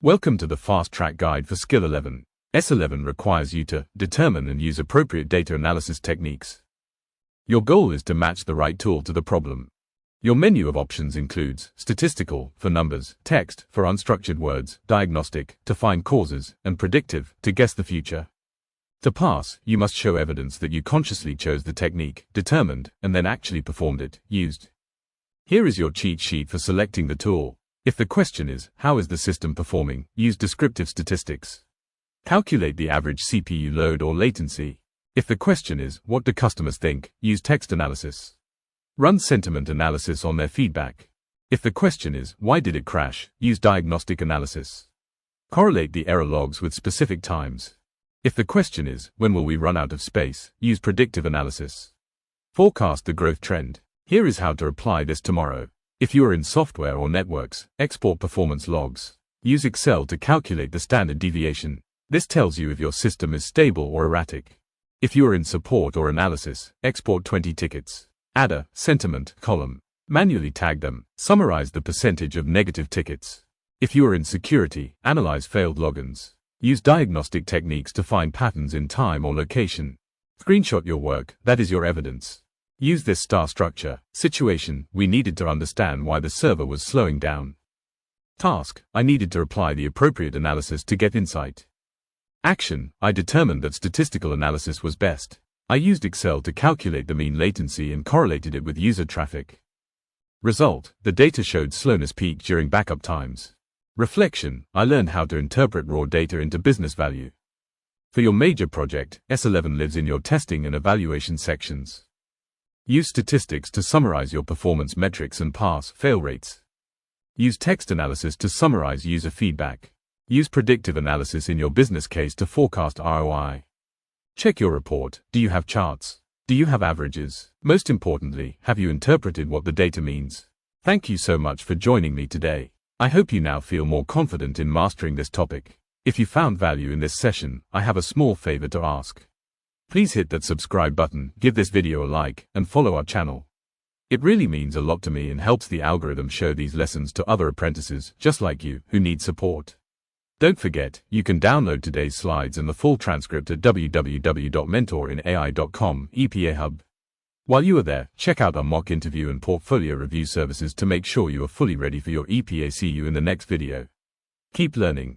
Welcome to the Fast Track Guide for Skill 11. S11 requires you to determine and use appropriate data analysis techniques. Your goal is to match the right tool to the problem. Your menu of options includes Statistical for numbers, Text for unstructured words, Diagnostic to find causes, and Predictive to guess the future. To pass, you must show evidence that you consciously chose the technique, determined, and then actually performed it, used. Here is your cheat sheet for selecting the tool. If the question is, how is the system performing, use descriptive statistics. Calculate the average CPU load or latency. If the question is, what do customers think, use text analysis. Run sentiment analysis on their feedback. If the question is, why did it crash, use diagnostic analysis. Correlate the error logs with specific times. If the question is, when will we run out of space, use predictive analysis. Forecast the growth trend. Here is how to apply this tomorrow. If you are in software or networks, export performance logs. Use Excel to calculate the standard deviation. This tells you if your system is stable or erratic. If you are in support or analysis, export 20 tickets. Add a sentiment column. Manually tag them. Summarize the percentage of negative tickets. If you are in security, analyze failed logins. Use diagnostic techniques to find patterns in time or location. Screenshot your work, that is your evidence. Use this STAR structure. Situation, we needed to understand why the server was slowing down. Task, I needed to apply the appropriate analysis to get insight. Action, I determined that statistical analysis was best. I used Excel to calculate the mean latency and correlated it with user traffic. Result, the data showed slowness peak during backup times. Reflection, I learned how to interpret raw data into business value. For your major project, S11 lives in your testing and evaluation sections. Use statistics to summarize your performance metrics and pass/fail rates. Use text analysis to summarize user feedback. Use predictive analysis in your business case to forecast ROI. Check your report. Do you have charts? Do you have averages? Most importantly, have you interpreted what the data means? Thank you so much for joining me today. I hope you now feel more confident in mastering this topic. If you found value in this session, I have a small favor to ask. Please hit that subscribe button, give this video a like, and follow our channel. It really means a lot to me and helps the algorithm show these lessons to other apprentices, just like you, who need support. Don't forget, you can download today's slides and the full transcript at www.mentorinai.com EPA Hub. While you are there, check out our mock interview and portfolio review services to make sure you are fully ready for your EPA. See you in the next video. Keep learning.